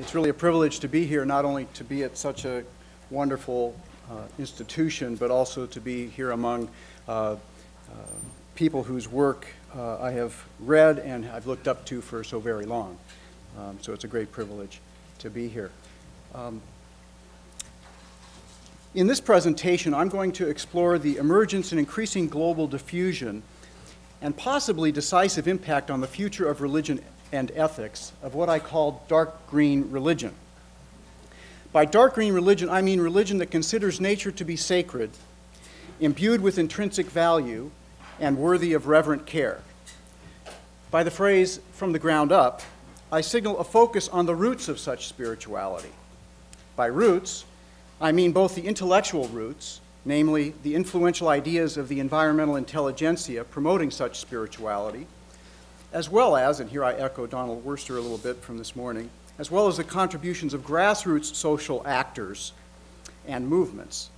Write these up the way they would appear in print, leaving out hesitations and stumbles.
It's really a privilege to be here, not only to be at such a wonderful institution, but also to be here among people whose work I have read and I've looked up to for so very long. So it's a great privilege to be here. In this presentation, I'm going to explore the emergence and increasing global diffusion and possibly decisive impact on the future of religion and ethics of what I call dark green religion. By dark green religion, I mean religion that considers nature to be sacred, imbued with intrinsic value, and worthy of reverent care. By the phrase, from the ground up, I signal a focus on the roots of such spirituality. By roots, I mean both the intellectual roots, namely the influential ideas of the environmental intelligentsia promoting such spirituality, as well as, and here I echo Donald Worster a little bit from this morning, as well as the contributions of grassroots social actors and movements.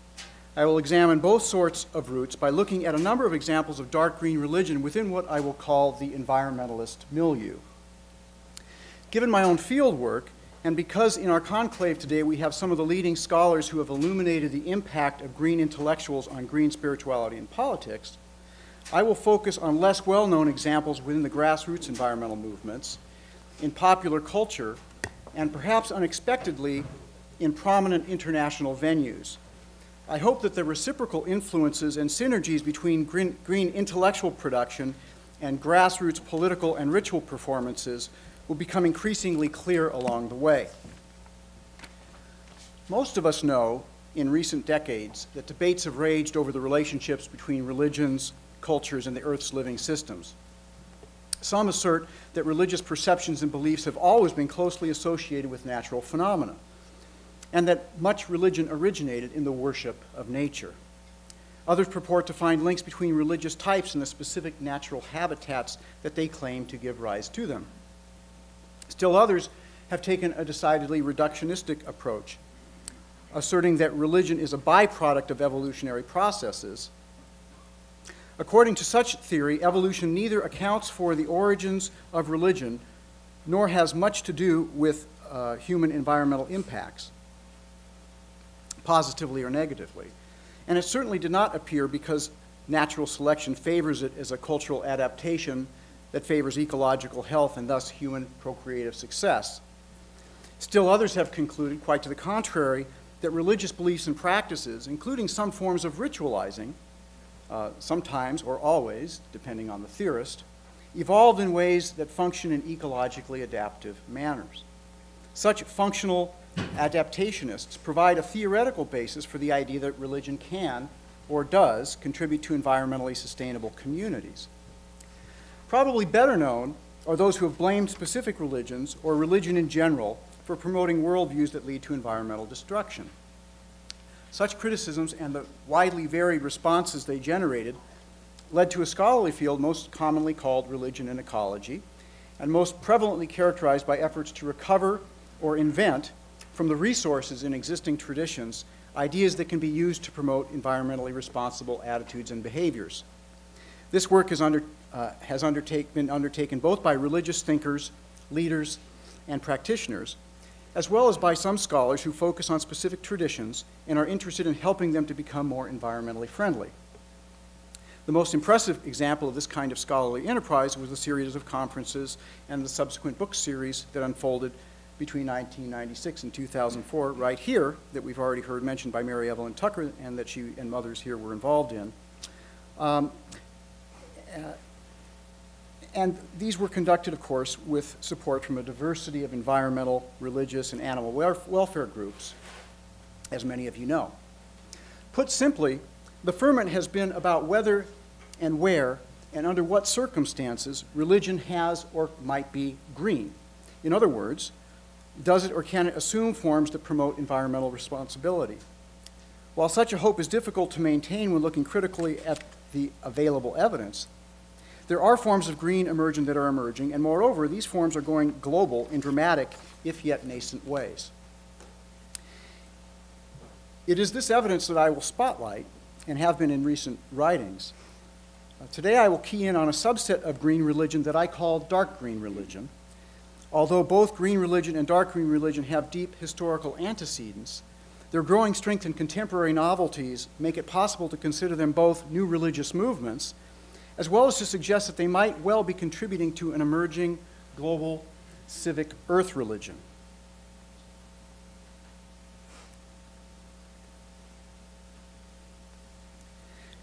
I will examine both sorts of roots by looking at a number of examples of dark green religion within what I will call the environmentalist milieu. Given my own field work, and because in our conclave today we have some of the leading scholars who have illuminated the impact of green intellectuals on green spirituality and politics, I will focus on less well-known examples within the grassroots environmental movements, in popular culture, and perhaps unexpectedly in prominent international venues. I hope that the reciprocal influences and synergies between green intellectual production and grassroots political and ritual performances will become increasingly clear along the way. Most of us know in recent decades that debates have raged over the relationships between religions, cultures, and the Earth's living systems. Some assert that religious perceptions and beliefs have always been closely associated with natural phenomena, and that much religion originated in the worship of nature. Others purport to find links between religious types and the specific natural habitats that they claim to give rise to them. Still others have taken a decidedly reductionistic approach, asserting that religion is a byproduct of evolutionary processes. According to such theory, evolution neither accounts for the origins of religion nor has much to do with human environmental impacts, positively or negatively. And it certainly did not appear because natural selection favors it as a cultural adaptation that favors ecological health and thus human procreative success. Still others have concluded, quite to the contrary, that religious beliefs and practices, including some forms of ritualizing, sometimes or always, depending on the theorist, evolved in ways that function in ecologically adaptive manners. Such functional adaptationists provide a theoretical basis for the idea that religion can, or does, contribute to environmentally sustainable communities. Probably better known are those who have blamed specific religions, or religion in general, for promoting worldviews that lead to environmental destruction. Such criticisms and the widely varied responses they generated led to a scholarly field most commonly called religion and ecology, and most prevalently characterized by efforts to recover or invent from the resources in existing traditions ideas that can be used to promote environmentally responsible attitudes and behaviors. This work has been undertaken both by religious thinkers, leaders, and practitioners, as well as by some scholars who focus on specific traditions and are interested in helping them to become more environmentally friendly. The most impressive example of this kind of scholarly enterprise was the series of conferences and the subsequent book series that unfolded between 1996 and 2004, right here, that we've already heard mentioned by Mary Evelyn Tucker and that she and others here were involved in. And these were conducted, of course, with support from a diversity of environmental, religious, and animal welfare groups, as many of you know. Put simply, the ferment has been about whether and where and under what circumstances religion has or might be green. In other words, does it or can it assume forms that promote environmental responsibility? While such a hope is difficult to maintain when looking critically at the available evidence, there are forms of green emergent that are emerging, and moreover, these forms are going global in dramatic, if yet nascent ways. It is this evidence that I will spotlight, and have been in recent writings. Today I will key in on a subset of green religion that I call dark green religion, Although both green religion and dark green religion have deep historical antecedents, their growing strength and contemporary novelties make it possible to consider them both new religious movements, as well as to suggest that they might well be contributing to an emerging global civic earth religion.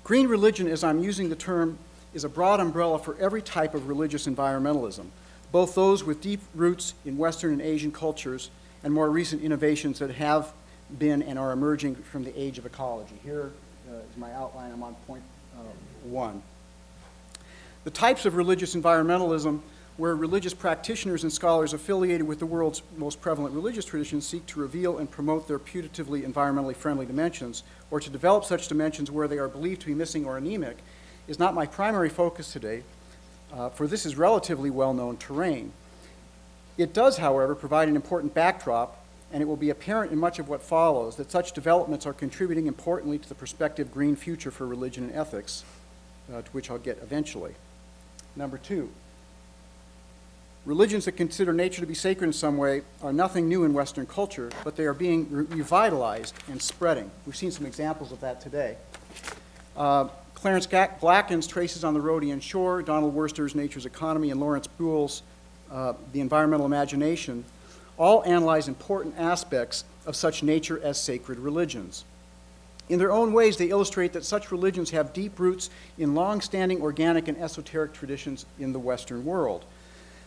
Green religion, as I'm using the term, is a broad umbrella for every type of religious environmentalism, both those with deep roots in Western and Asian cultures and more recent innovations that have been and are emerging from the age of ecology. Here is my outline. I'm on point 1. The types of religious environmentalism where religious practitioners and scholars affiliated with the world's most prevalent religious traditions seek to reveal and promote their putatively environmentally friendly dimensions, or to develop such dimensions where they are believed to be missing or anemic, is not my primary focus today, for this is relatively well-known terrain. It does, however, provide an important backdrop, and it will be apparent in much of what follows that such developments are contributing importantly to the prospective green future for religion and ethics, to which I'll get eventually. Number 2. Religions that consider nature to be sacred in some way are nothing new in Western culture, but they are being revitalized and spreading. We've seen some examples of that today. Clarence Blacken's Traces on the Rhodian Shore, Donald Worster's Nature's Economy, and Lawrence Buell's The Environmental Imagination all analyze important aspects of such nature as sacred religions. In their own ways, they illustrate that such religions have deep roots in long-standing organic and esoteric traditions in the Western world.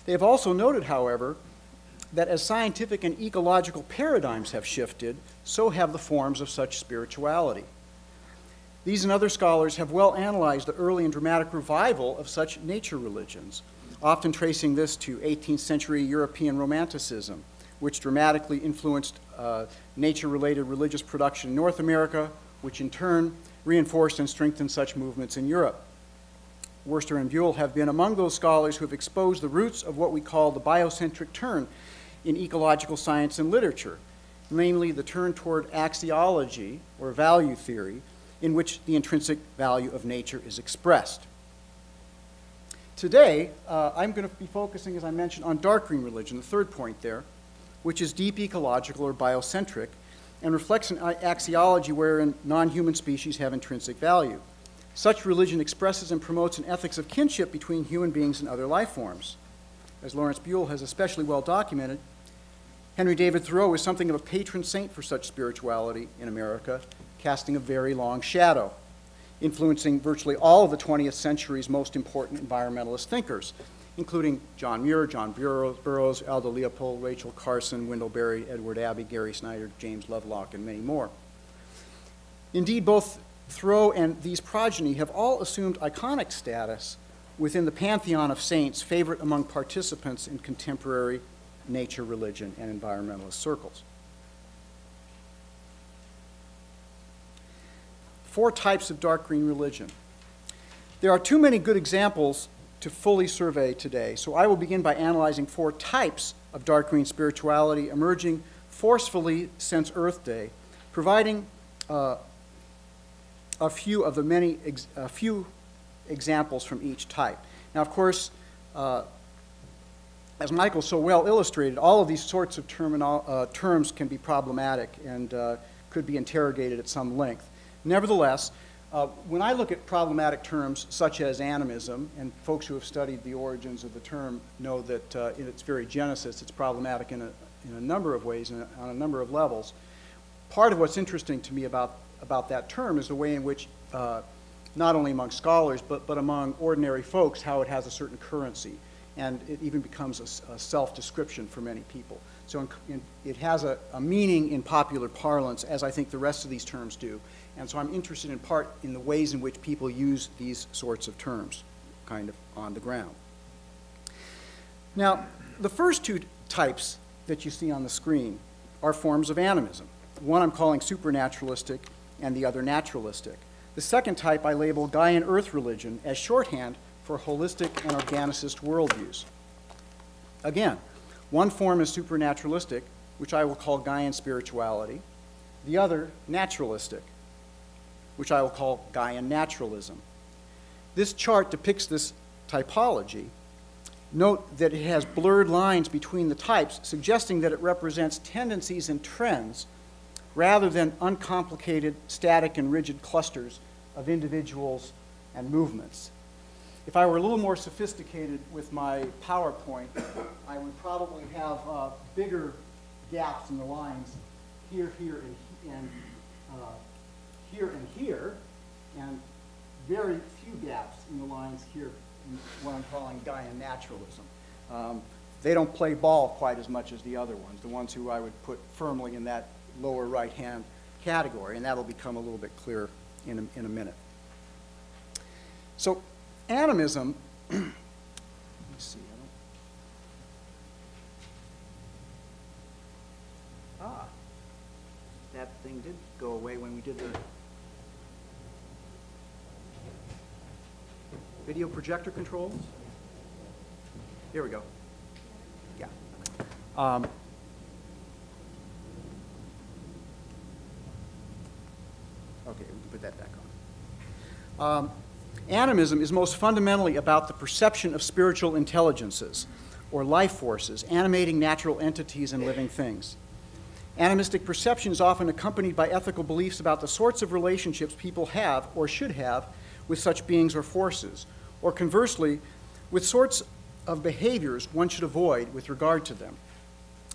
They have also noted, however, that as scientific and ecological paradigms have shifted, so have the forms of such spirituality. These and other scholars have well analyzed the early and dramatic revival of such nature religions, often tracing this to 18th century European Romanticism, which dramatically influenced nature-related religious production in North America, which in turn reinforced and strengthened such movements in Europe. Worster and Buell have been among those scholars who have exposed the roots of what we call the biocentric turn in ecological science and literature, namely the turn toward axiology, or value theory, in which the intrinsic value of nature is expressed. Today, I'm going to be focusing, as I mentioned, on dark green religion, the third point there, which is deep ecological or biocentric, and reflects an axiology wherein non-human species have intrinsic value. Such religion expresses and promotes an ethics of kinship between human beings and other life forms. As Lawrence Buell has especially well documented, Henry David Thoreau is something of a patron saint for such spirituality in America, casting a very long shadow, influencing virtually all of the 20th century's most important environmentalist thinkers, including John Muir, John Burroughs, Aldo Leopold, Rachel Carson, Wendell Berry, Edward Abbey, Gary Snyder, James Lovelock, and many more. Indeed, both Thoreau and these progeny have all assumed iconic status within the pantheon of saints, favorite among participants in contemporary nature, religion, and environmentalist circles. 4 types of dark green religion. There are too many good examples to fully survey today, so I will begin by analyzing 4 types of dark green spirituality emerging forcefully since Earth Day, providing a few of the many examples from each type. Now, of course, as Michael so well illustrated, all of these sorts of terms can be problematic and could be interrogated at some length. Nevertheless, when I look at problematic terms such as animism, and folks who have studied the origins of the term know that in its very genesis it's problematic in a number of ways and on a number of levels, part of what's interesting to me about that term is the way in which, not only among scholars, but among ordinary folks, how it has a certain currency. And it even becomes a self-description for many people. So it has a meaning in popular parlance, as I think the rest of these terms do. And so I'm interested in part in the ways in which people use these sorts of terms, kind of on the ground. Now, the first 2 types that you see on the screen are forms of animism. One I'm calling supernaturalistic, and the other naturalistic. The second type I label Gaian earth religion as shorthand for holistic and organicist worldviews. Again, one form is supernaturalistic, which I will call Gaian spirituality. The other, naturalistic, which I will call Gaian naturalism. This chart depicts this typology, Note that it has blurred lines between the types, suggesting that it represents tendencies and trends rather than uncomplicated, static, and rigid clusters of individuals and movements. If I were a little more sophisticated with my PowerPoint, I would probably have bigger gaps in the lines here, here, and here, and very few gaps in the lines here in what I'm calling Gaia naturalism. They don't play ball quite as much as the other ones, the ones who I would put firmly in that lower right-hand category, and that'll become a little bit clearer in a minute. So, animism, let me see, that thing did go away when we did the video projector controls. Here we go. Yeah. Okay, we can put that back on. Animism is most fundamentally about the perception of spiritual intelligences, or life forces, animating natural entities and living things. Animistic perception is often accompanied by ethical beliefs about the sorts of relationships people have or should have with such beings or forces, or conversely, with sorts of behaviors one should avoid with regard to them.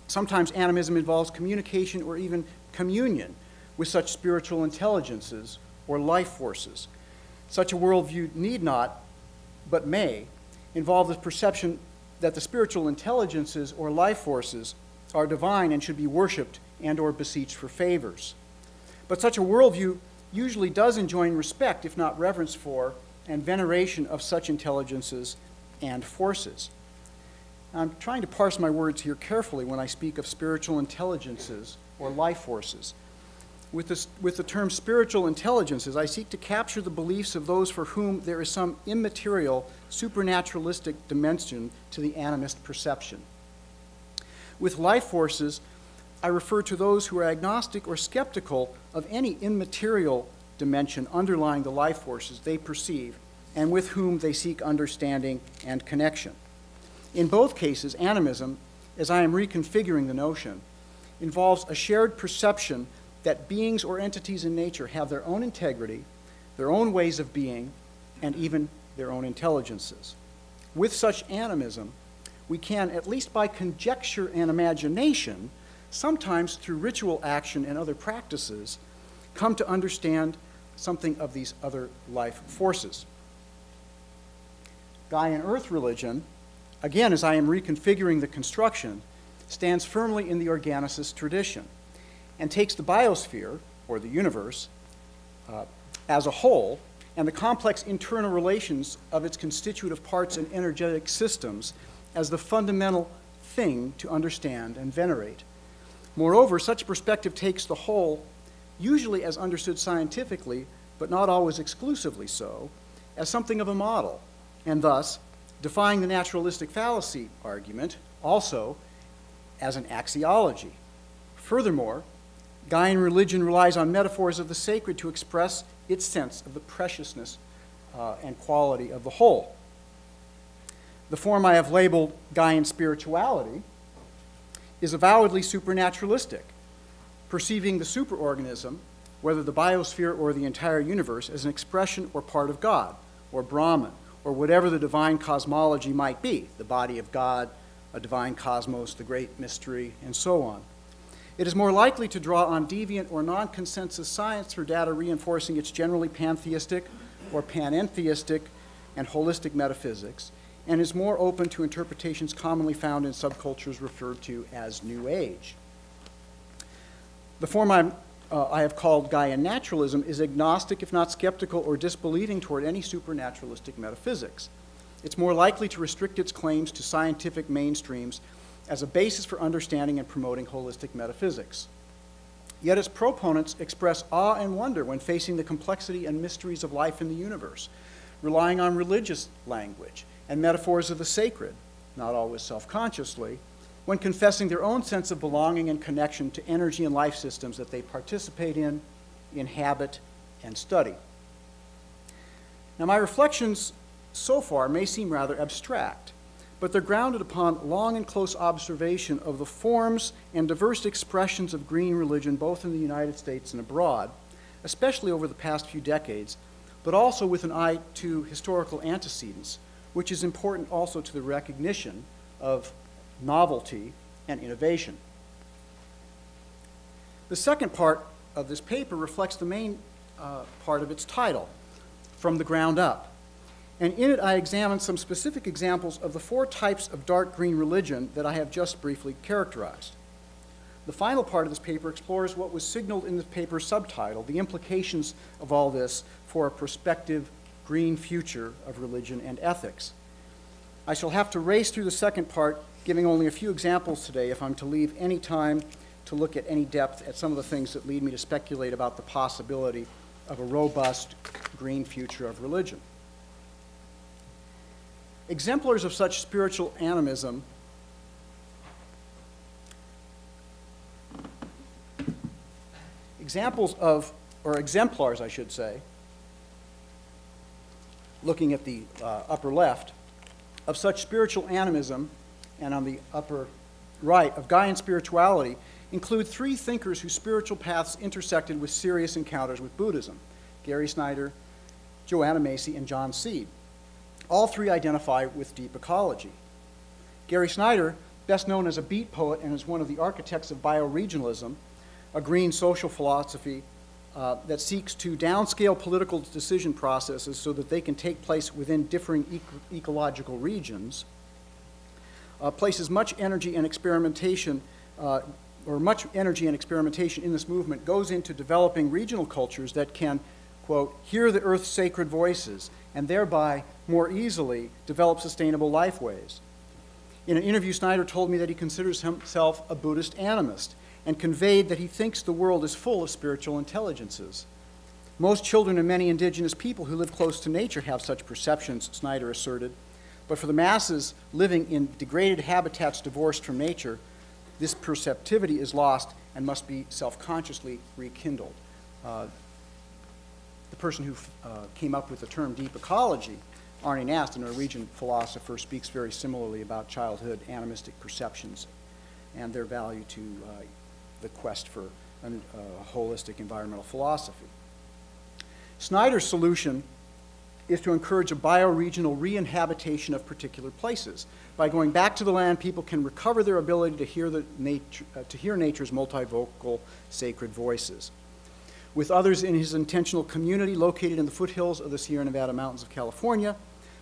Sometimes animism involves communication or even communion with such spiritual intelligences or life forces. Such a worldview need not, but may, involve the perception that the spiritual intelligences or life forces are divine and should be worshipped and or beseeched for favors. But such a worldview usually does enjoin respect, if not reverence for, and veneration of such intelligences and forces. I'm trying to parse my words here carefully when I speak of spiritual intelligences or life forces. With the term spiritual intelligences, I seek to capture the beliefs of those for whom there is some immaterial, supernaturalistic dimension to the animist perception. With life forces, I refer to those who are agnostic or skeptical of any immaterial dimension underlying the life forces they perceive and with whom they seek understanding and connection. In both cases, animism, as I am reconfiguring the notion, involves a shared perception that beings or entities in nature have their own integrity, their own ways of being, and even their own intelligences. With such animism, we can, at least by conjecture and imagination, sometimes through ritual action and other practices, come to understand something of these other life forces. Gaian Earth religion, again, as I am reconfiguring the construction, stands firmly in the organicist tradition and takes the biosphere, or the universe, as a whole, and the complex internal relations of its constitutive parts and energetic systems as the fundamental thing to understand and venerate. Moreover, such a perspective takes the whole, usually as understood scientifically, but not always exclusively so, as something of a model, and thus, defying the naturalistic fallacy argument, also as an axiology. Furthermore, Gaian religion relies on metaphors of the sacred to express its sense of the preciousness and quality of the whole. The form I have labeled Gaian spirituality is avowedly supernaturalistic, perceiving the superorganism, whether the biosphere or the entire universe, as an expression or part of God, or Brahman, or whatever the divine cosmology might be, the body of God, a divine cosmos, the great mystery, and so on. It is more likely to draw on deviant or non-consensus science for data reinforcing its generally pantheistic or panentheistic and holistic metaphysics, and is more open to interpretations commonly found in subcultures referred to as New Age. The form I have called Gaia naturalism is agnostic, if not skeptical or disbelieving toward any supernaturalistic metaphysics. It's more likely to restrict its claims to scientific mainstreams as a basis for understanding and promoting holistic metaphysics. Yet its proponents express awe and wonder when facing the complexity and mysteries of life in the universe, relying on religious language and metaphors of the sacred, not always self-consciously, when confessing their own sense of belonging and connection to energy and life systems that they participate in, inhabit, and study. Now, my reflections so far may seem rather abstract, but they're grounded upon long and close observation of the forms and diverse expressions of green religion both in the United States and abroad, especially over the past few decades, but also with an eye to historical antecedents, which is important also to the recognition of novelty and innovation. The second part of this paper reflects the main part of its title, From the Ground Up. And in it, I examine some specific examples of the 4 types of dark green religion that I have just briefly characterized. The final part of this paper explores what was signaled in the paper's subtitle, the implications of all this for a prospective green future of religion and ethics. I shall have to race through the second part, giving only a few examples today if I'm to leave any time to look at any depth at some of the things that lead me to speculate about the possibility of a robust green future of religion. Exemplars of such spiritual animism exemplars, I should say, looking at the upper left, of such spiritual animism, and on the upper right, of Gaian spirituality, include 3 thinkers whose spiritual paths intersected with serious encounters with Buddhism: Gary Snyder, Joanna Macy, and John Seed. All 3 identify with deep ecology. Gary Snyder, best known as a beat poet and as one of the architects of bioregionalism, a green social philosophy that seeks to downscale political decision processes so that they can take place within differing ecological regions, places much energy and experimentation in this movement goes into developing regional cultures that can, quote, hear the earth's sacred voices and thereby more easily develop sustainable lifeways. In an interview, Snyder told me that he considers himself a Buddhist animist and conveyed that he thinks the world is full of spiritual intelligences. Most children and many indigenous people who live close to nature have such perceptions, Snyder asserted, but for the masses living in degraded habitats divorced from nature, this perceptivity is lost and must be self-consciously rekindled. The person who came up with the term deep ecology, Arne Nast, a Norwegian philosopher, speaks very similarly about childhood animistic perceptions and their value to the quest for a holistic environmental philosophy. Snyder's solution is to encourage a bioregional re-inhabitation of particular places. By going back to the land, people can recover their ability to hear nature's multivocal sacred voices. With others in his intentional community located in the foothills of the Sierra Nevada mountains of California,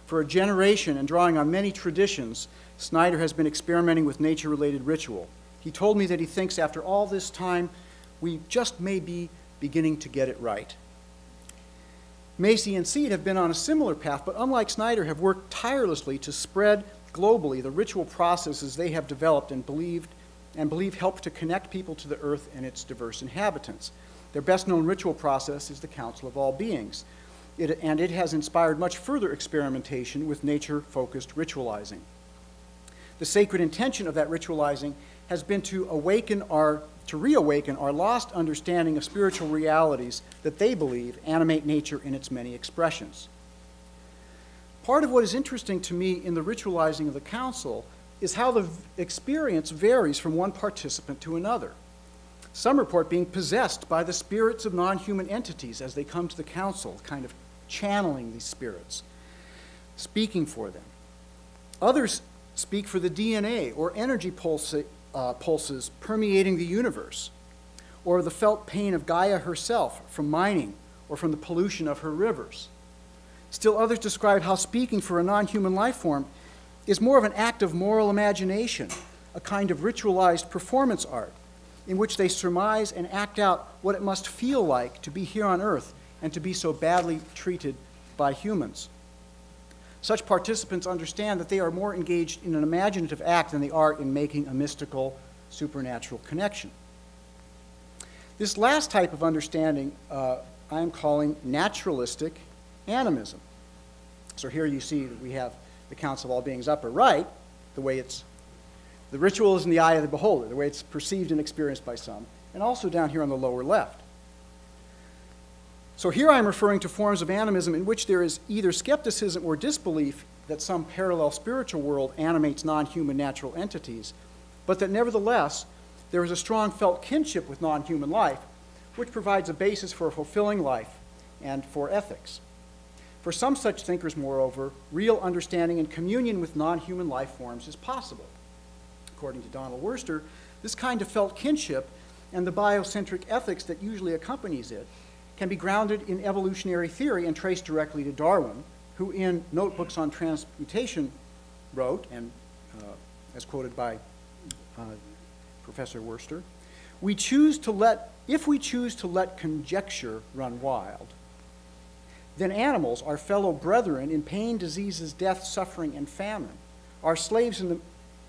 for a generation and drawing on many traditions, Snyder has been experimenting with nature-related ritual. He told me that he thinks after all this time, we just may be beginning to get it right. Macy and Seed have been on a similar path, but unlike Snyder, have worked tirelessly to spread globally the ritual processes they have developed and believe help to connect people to the earth and its diverse inhabitants. Their best-known ritual process is the Council of All Beings, and it has inspired much further experimentation with nature-focused ritualizing. The sacred intention of that ritualizing has been to reawaken our lost understanding of spiritual realities that they believe animate nature in its many expressions. Part of what is interesting to me in the ritualizing of the council is how the experience varies from one participant to another. Some report being possessed by the spirits of non-human entities as they come to the council, kind of channeling these spirits, speaking for them. Others speak for the DNA or energy pulses permeating the universe, or the felt pain of Gaia herself from mining or from the pollution of her rivers. Still others describe how speaking for a non-human life form is more of an act of moral imagination, a kind of ritualized performance art, in which they surmise and act out what it must feel like to be here on Earth and to be so badly treated by humans. Such participants understand that they are more engaged in an imaginative act than they are in making a mystical, supernatural connection. This last type of understanding I am calling naturalistic animism. So here you see that we have the Council of All Beings upper right, the ritual is in the eye of the beholder, the way it's perceived and experienced by some, and also down here on the lower left. So here I'm referring to forms of animism in which there is either skepticism or disbelief that some parallel spiritual world animates non-human natural entities, but that nevertheless there is a strong felt kinship with non-human life, which provides a basis for a fulfilling life and for ethics. For some such thinkers, moreover, real understanding and communion with non-human life forms is possible. According to Donald Worster, this kind of felt kinship and the biocentric ethics that usually accompanies it can be grounded in evolutionary theory and traced directly to Darwin, who in Notebooks on Transmutation wrote, and as quoted by Professor Worster, if we choose to let conjecture run wild, then animals, our fellow brethren in pain, diseases, death, suffering, and famine, our slaves in the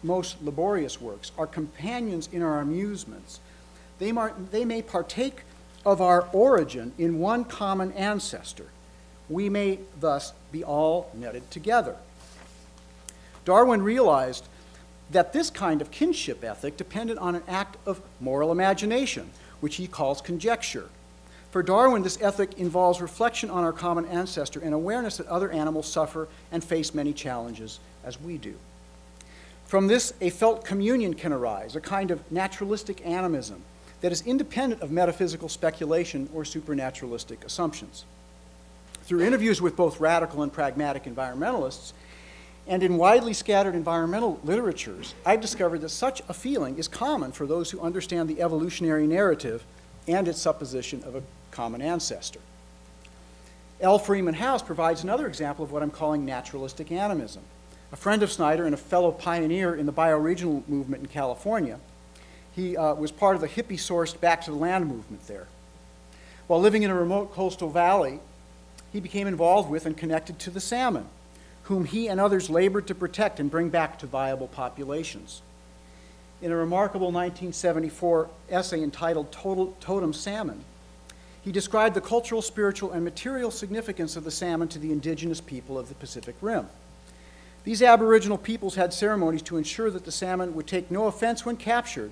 most laborious works, our companions in our amusements, they may partake of our origin in one common ancestor. We may thus be all netted together. Darwin realized that this kind of kinship ethic depended on an act of moral imagination, which he calls conjecture. For Darwin, this ethic involves reflection on our common ancestor and awareness that other animals suffer and face many challenges as we do. From this, a felt communion can arise, a kind of naturalistic animism that is independent of metaphysical speculation or supernaturalistic assumptions. Through interviews with both radical and pragmatic environmentalists, and in widely scattered environmental literatures, I've discovered that such a feeling is common for those who understand the evolutionary narrative and its supposition of a common ancestor. L. Freeman House provides another example of what I'm calling naturalistic animism. A friend of Snyder and a fellow pioneer in the bioregional movement in California, he was part of the hippie-sourced Back to the Land movement there. While living in a remote coastal valley, he became involved with and connected to the salmon, whom he and others labored to protect and bring back to viable populations. In a remarkable 1974 essay entitled Totem Salmon, he described the cultural, spiritual, and material significance of the salmon to the indigenous people of the Pacific Rim. These Aboriginal peoples had ceremonies to ensure that the salmon would take no offense when captured,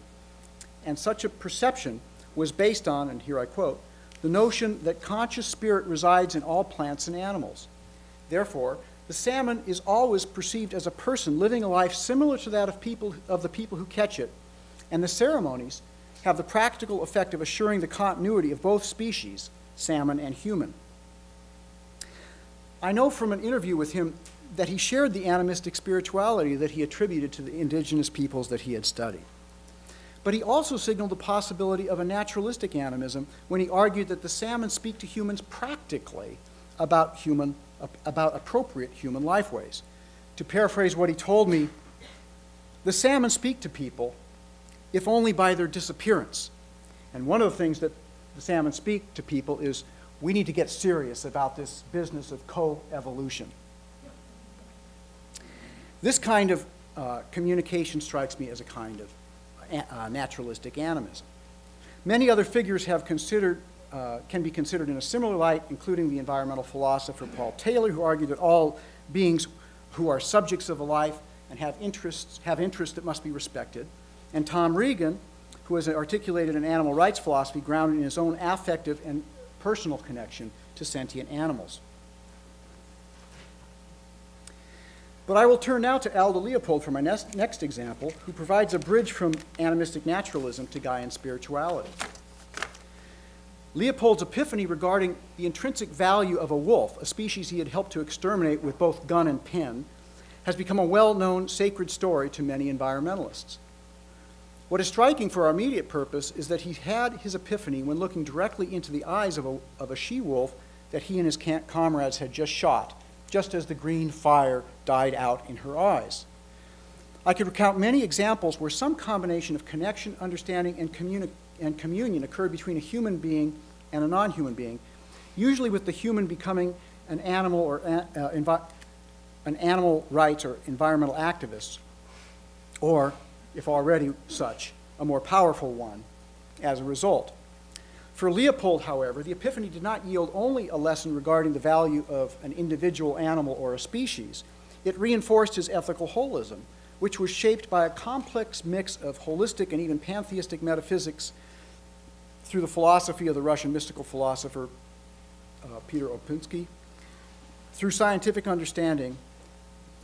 and such a perception was based on, and here I quote, the notion that conscious spirit resides in all plants and animals. Therefore, the salmon is always perceived as a person living a life similar to that of the people who catch it, and the ceremonies have the practical effect of assuring the continuity of both species, salmon and human. I know from an interview with him that he shared the animistic spirituality that he attributed to the indigenous peoples that he had studied. But he also signaled the possibility of a naturalistic animism when he argued that the salmon speak to humans practically about appropriate human lifeways. To paraphrase what he told me, the salmon speak to people, if only by their disappearance. And one of the things that the salmon speak to people is, we need to get serious about this business of co-evolution. This kind of communication strikes me as a kind of naturalistic animism. Many other figures have can be considered in a similar light, including the environmental philosopher Paul Taylor, who argued that all beings who are subjects of a life and have interests that must be respected, and Tom Regan, who has articulated an animal rights philosophy grounded in his own affective and personal connection to sentient animals. But I will turn now to Aldo Leopold for my next example, who provides a bridge from animistic naturalism to Gaian spirituality. Leopold's epiphany regarding the intrinsic value of a wolf, a species he had helped to exterminate with both gun and pen, has become a well-known sacred story to many environmentalists. What is striking for our immediate purpose is that he had his epiphany when looking directly into the eyes of a she-wolf that he and his comrades had just shot, just as the green fire died out in her eyes. I could recount many examples where some combination of connection, understanding, and communion occurred between a human being and a non-human being, usually with the human becoming an animal or an animal rights or environmental activist, or, if already such, a more powerful one as a result. For Leopold, however, the epiphany did not yield only a lesson regarding the value of an individual animal or a species. It reinforced his ethical holism, which was shaped by a complex mix of holistic and even pantheistic metaphysics through the philosophy of the Russian mystical philosopher Peter Opinsky, through scientific understanding,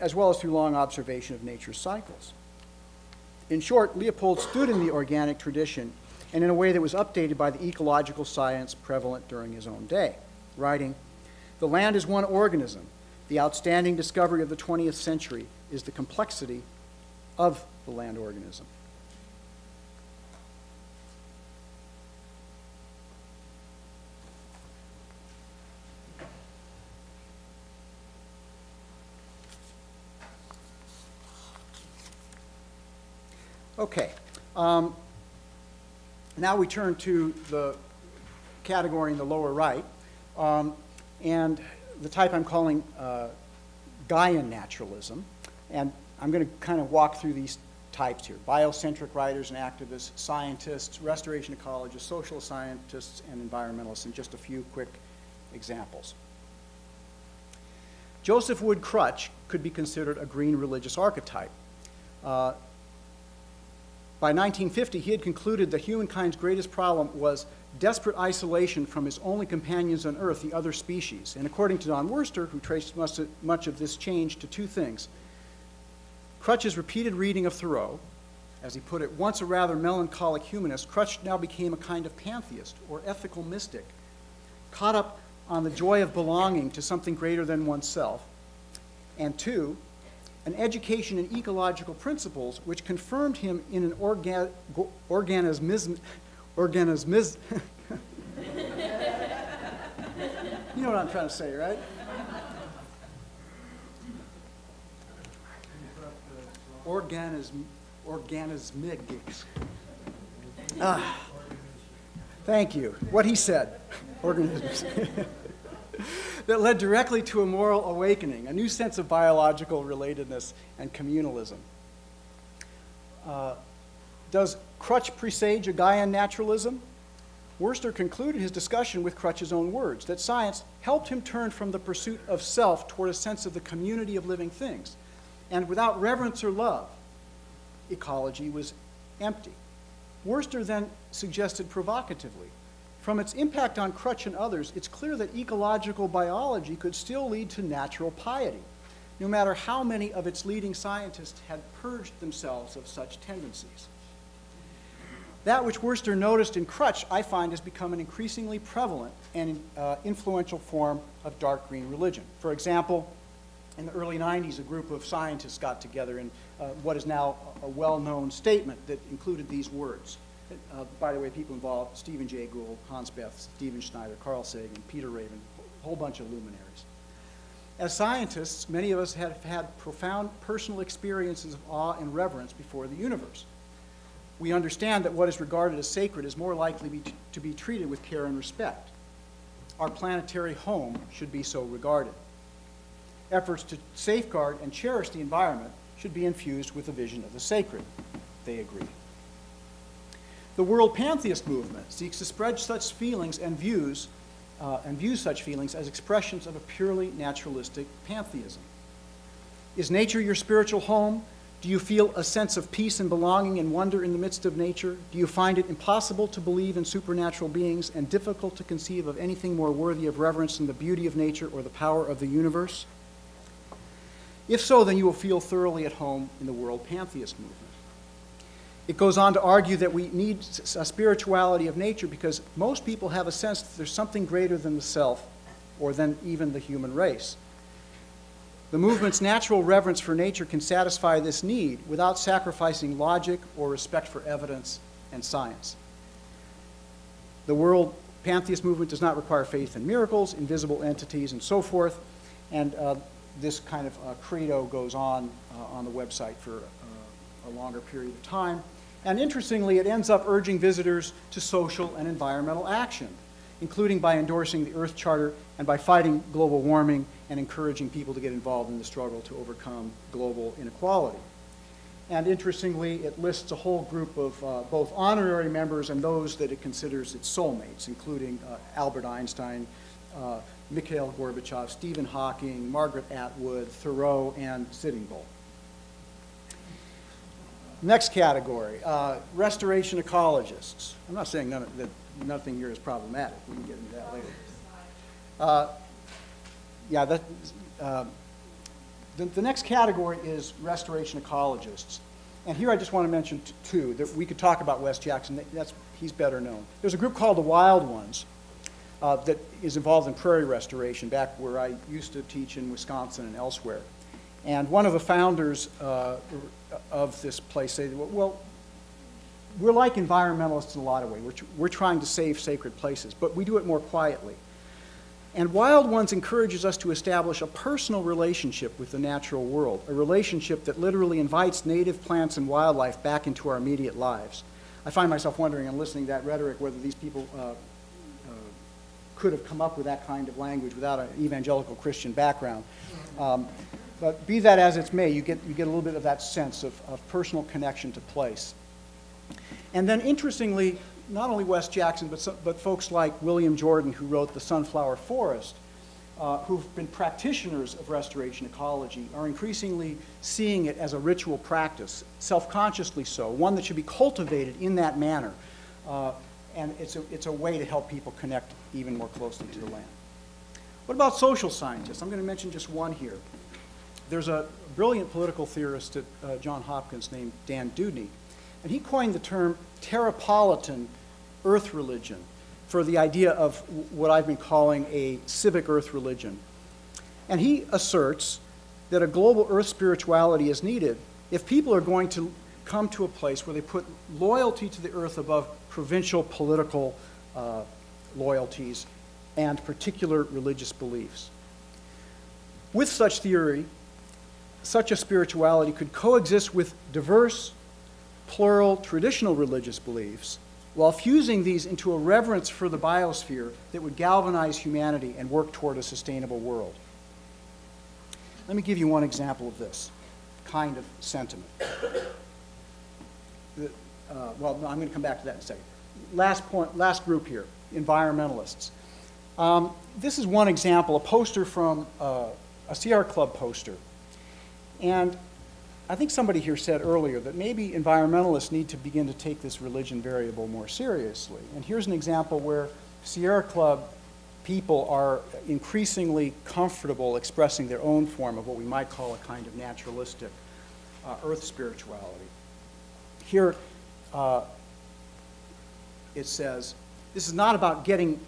as well as through long observation of nature's cycles. In short, Leopold stood in the organic tradition and in a way that was updated by the ecological science prevalent during his own day, writing, "The land is one organism. The outstanding discovery of the 20th century is the complexity of the land organism." Okay. Now we turn to the category in the lower right, and the type I'm calling Gaian naturalism. And I'm going to kind of walk through these types here: biocentric writers and activists, scientists, restoration ecologists, social scientists, and environmentalists, and just a few quick examples. Joseph Wood Crutch could be considered a green religious archetype. By 1950, he had concluded that humankind's greatest problem was desperate isolation from his only companions on Earth, the other species. And according to Don Worster, who traced much of this change to two things: Crutch's repeated reading of Thoreau, as he put it, once a rather melancholic humanist, Crutch now became a kind of pantheist or ethical mystic, caught up on the joy of belonging to something greater than oneself. And two, an education in ecological principles which confirmed him in an organismism. You know what I'm trying to say, right? Organismics. Thank you. What he said. Organisms. That led directly to a moral awakening, a new sense of biological relatedness and communalism. Does Crutch presage a Gaian naturalism? Worster concluded his discussion with Crutch's own words, that science helped him turn from the pursuit of self toward a sense of the community of living things. And without reverence or love, ecology was empty. Worster then suggested provocatively, from its impact on Crutch and others, it's clear that ecological biology could still lead to natural piety, no matter how many of its leading scientists had purged themselves of such tendencies. That which Worster noticed in Crutch, I find, has become an increasingly prevalent and influential form of dark green religion. For example, in the early 90s, a group of scientists got together in what is now a well-known statement that included these words. By the way, people involved: Stephen Jay Gould, Hans Bethe, Stephen Schneider, Carl Sagan, Peter Raven, a whole bunch of luminaries. As scientists, many of us have had profound personal experiences of awe and reverence before the universe. We understand that what is regarded as sacred is more likely to be treated with care and respect. Our planetary home should be so regarded. Efforts to safeguard and cherish the environment should be infused with a vision of the sacred. They agree. The world pantheist movement seeks to spread such feelings and views such feelings as expressions of a purely naturalistic pantheism. Is nature your spiritual home? Do you feel a sense of peace and belonging and wonder in the midst of nature? Do you find it impossible to believe in supernatural beings and difficult to conceive of anything more worthy of reverence than the beauty of nature or the power of the universe? If so, then you will feel thoroughly at home in the world pantheist movement. It goes on to argue that we need a spirituality of nature because most people have a sense that there's something greater than the self or than even the human race. The movement's natural reverence for nature can satisfy this need without sacrificing logic or respect for evidence and science. The world pantheist movement does not require faith in miracles, invisible entities, and so forth, and this kind of credo goes on the website for a longer period of time. And interestingly, it ends up urging visitors to social and environmental action, including by endorsing the Earth Charter and by fighting global warming and encouraging people to get involved in the struggle to overcome global inequality. And interestingly, it lists a whole group of both honorary members and those that it considers its soulmates, including Albert Einstein, Mikhail Gorbachev, Stephen Hawking, Margaret Atwood, Thoreau, and Sitting Bull. Next category, restoration ecologists. I'm not saying that nothing here is problematic. We can get into that later. The next category is restoration ecologists. And here I just want to mention two, that we could talk about Wes Jackson. He's better known. There's a group called the Wild Ones that is involved in prairie restoration back where I used to teach in Wisconsin and elsewhere. And one of the founders of this place said, well, we're like environmentalists in a lot of ways. We're trying to save sacred places, but we do it more quietly. And Wild Ones encourages us to establish a personal relationship with the natural world, a relationship that literally invites native plants and wildlife back into our immediate lives. I find myself wondering, in listening to that rhetoric, whether these people could have come up with that kind of language without an evangelical Christian background. But be that as it may, you get a little bit of that sense of personal connection to place. And then, interestingly, not only Wes Jackson, but folks like William Jordan, who wrote The Sunflower Forest, who've been practitioners of restoration ecology, are increasingly seeing it as a ritual practice, self-consciously so, one that should be cultivated in that manner. And it's a way to help people connect even more closely to the land. What about social scientists? I'm going to mention just one here. There's a brilliant political theorist at Johns Hopkins named Dan Dudney, and he coined the term terrapolitan earth religion for the idea of what I've been calling a civic earth religion. And he asserts that a global earth spirituality is needed if people are going to come to a place where they put loyalty to the earth above provincial political loyalties and particular religious beliefs. With such theory, such a spirituality could coexist with diverse, plural, traditional religious beliefs, while fusing these into a reverence for the biosphere that would galvanize humanity and work toward a sustainable world. Let me give you one example of this kind of sentiment. Well, no, I'm going to come back to that in a second. Last group here, environmentalists. This is one example, a poster from a Sierra Club poster. And I think somebody here said earlier that maybe environmentalists need to begin to take this religion variable more seriously. And here's an example where Sierra Club people are increasingly comfortable expressing their own form of what we might call a kind of naturalistic earth spirituality. Here it says, this is not about getting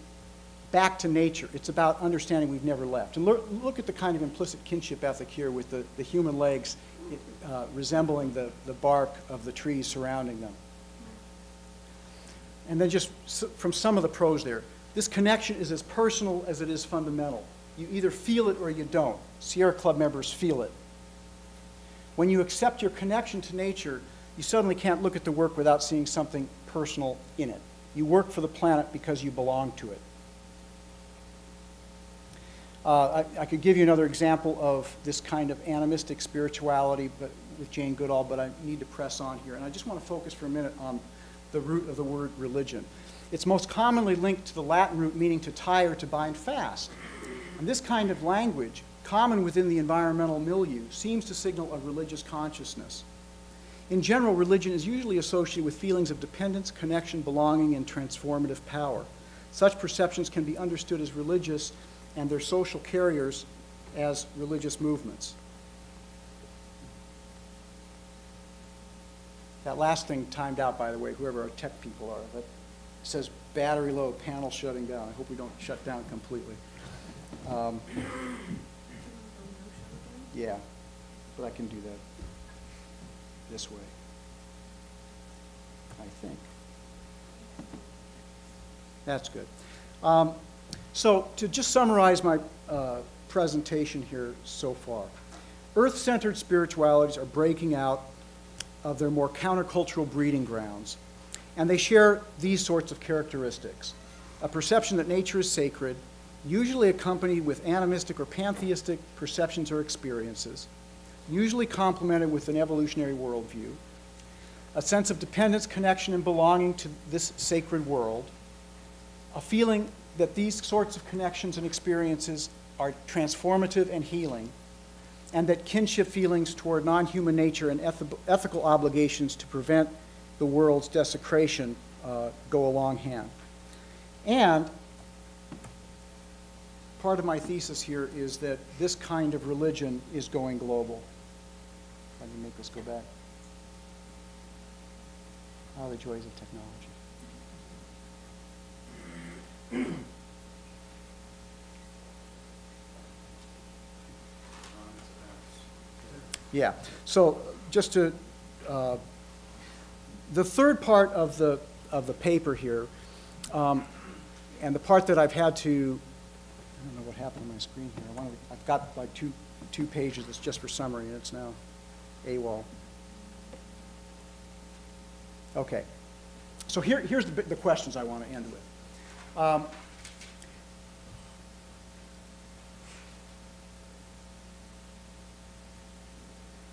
back to nature. It's about understanding we've never left. And look at the kind of implicit kinship ethic here with the human legs resembling the bark of the trees surrounding them. And then just from some of the prose there, this connection is as personal as it is fundamental. You either feel it or you don't. Sierra Club members feel it. When you accept your connection to nature, you suddenly can't look at the work without seeing something personal in it. You work for the planet because you belong to it. I could give you another example of this kind of animistic spirituality but with Jane Goodall, but I need to press on here. And I just want to focus for a minute on the root of the word religion. It's most commonly linked to the Latin root meaning to tie or to bind fast. And this kind of language, common within the environmental milieu, seems to signal a religious consciousness. In general, religion is usually associated with feelings of dependence, connection, belonging, and transformative power. Such perceptions can be understood as religious and their social carriers as religious movements. That last thing timed out, by the way, whoever our tech people are, that says battery low, panel shutting down. I hope we don't shut down completely. Yeah, but I can do that this way, I think. That's good. So to just summarize my presentation here so far, earth-centered spiritualities are breaking out of their more countercultural breeding grounds, and they share these sorts of characteristics. A perception that nature is sacred, usually accompanied with animistic or pantheistic perceptions or experiences, usually complemented with an evolutionary worldview, a sense of dependence, connection, and belonging to this sacred world, a feeling that these sorts of connections and experiences are transformative and healing, and that kinship feelings toward non-human nature and ethical obligations to prevent the world's desecration go along hand. And part of my thesis here is that this kind of religion is going global. Let me make this go back. Oh, the joys of technology. Yeah, so just to, the third part of the paper here, and the part that I've had to, I don't know what happened on my screen here. I've got like two pages that's just for summary, and it's now AWOL. Okay, so here's the questions I want to end with.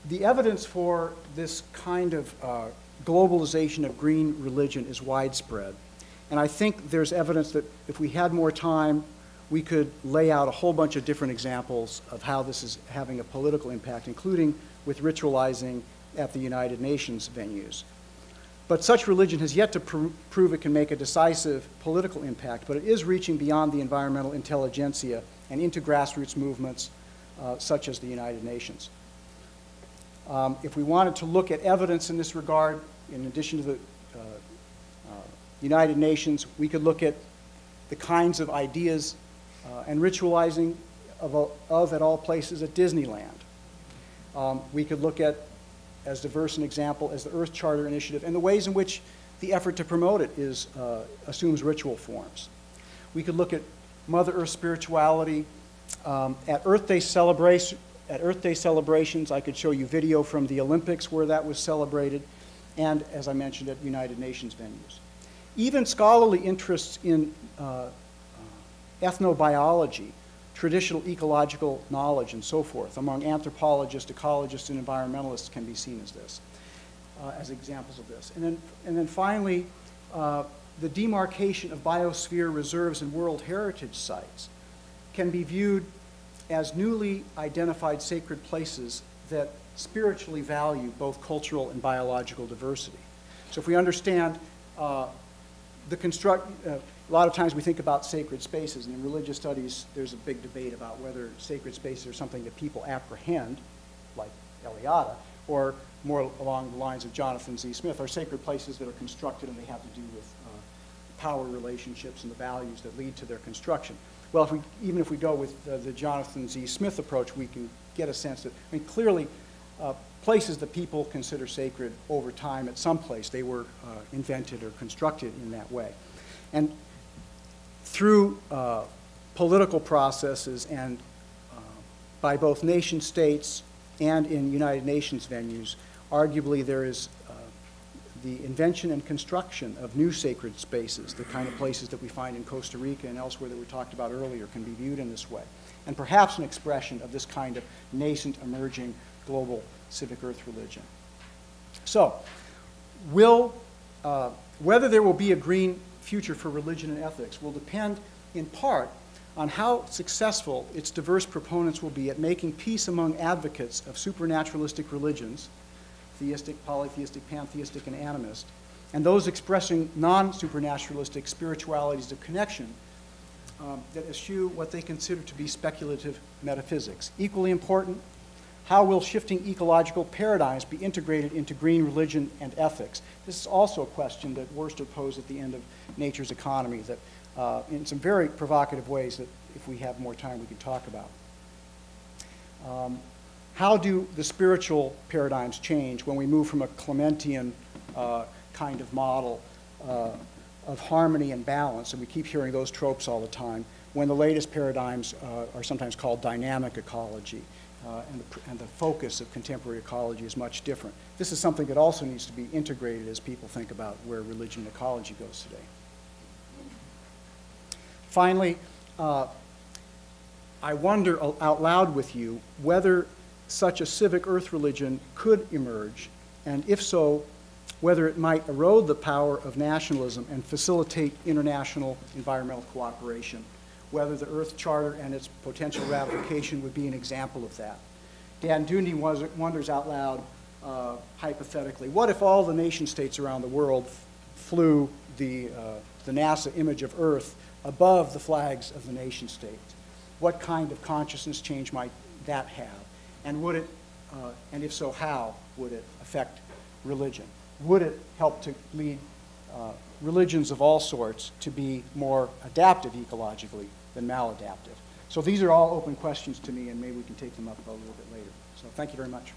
The evidence for this kind of globalization of green religion is widespread. And I think there's evidence that if we had more time, we could lay out a whole bunch of different examples of how this is having a political impact, including with ritualizing at the United Nations venues. But such religion has yet to prove it can make a decisive political impact, but it is reaching beyond the environmental intelligentsia and into grassroots movements such as the United Nations. If we wanted to look at evidence in this regard, in addition to the United Nations, we could look at the kinds of ideas and ritualizing of at all places at Disneyland. We could look at, as diverse an example as the Earth Charter Initiative and the ways in which the effort to promote it assumes ritual forms. We could look at Mother Earth spirituality at Earth Day celebrations. I could show you video from the Olympics where that was celebrated, and as I mentioned, at United Nations venues. Even scholarly interests in ethnobiology, traditional ecological knowledge, and so forth, among anthropologists, ecologists, and environmentalists can be seen as this, as examples of this. And then finally, the demarcation of biosphere reserves and World Heritage sites can be viewed as newly identified sacred places that spiritually value both cultural and biological diversity. So if we understand a lot of times we think about sacred spaces, and in religious studies there's a big debate about whether sacred spaces are something that people apprehend, like Eliada, or more along the lines of Jonathan Z. Smith, are sacred places that are constructed and they have to do with power relationships and the values that lead to their construction. Well, even if we go with the Jonathan Z. Smith approach, we can get a sense that, I mean, clearly places that people consider sacred over time at some place, they were invented or constructed in that way. And through political processes and by both nation states and in United Nations venues, arguably there is the invention and construction of new sacred spaces, the kind of places that we find in Costa Rica and elsewhere that we talked about earlier, can be viewed in this way. And perhaps an expression of this kind of nascent, emerging, global civic earth religion. So, whether there will be a green future for religion and ethics will depend in part on how successful its diverse proponents will be at making peace among advocates of supernaturalistic religions, theistic, polytheistic, pantheistic, and animist, and those expressing non-supernaturalistic spiritualities of connection that eschew what they consider to be speculative metaphysics. Equally important, how will shifting ecological paradigms be integrated into green religion and ethics? This is also a question that Worcester posed at the end of Nature's Economy that in some very provocative ways that if we have more time we can talk about. How do the spiritual paradigms change when we move from a Clementian kind of model of harmony and balance, and we keep hearing those tropes all the time, when the latest paradigms are sometimes called dynamic ecology, and the focus of contemporary ecology is much different. This is something that also needs to be integrated as people think about where religion and ecology goes today. Finally, I wonder out loud with you whether such a civic earth religion could emerge, and if so, whether it might erode the power of nationalism and facilitate international environmental cooperation, whether the Earth Charter and its potential ratification would be an example of that. Dan Dundy wonders out loud, hypothetically, what if all the nation states around the world flew the NASA image of Earth above the flags of the nation states? what kind of consciousness change might that have? And would it, and if so, how would it affect religion? Would it help to lead religions of all sorts to be more adaptive ecologically than maladaptive? So these are all open questions to me, and maybe we can take them up a little bit later. So thank you very much.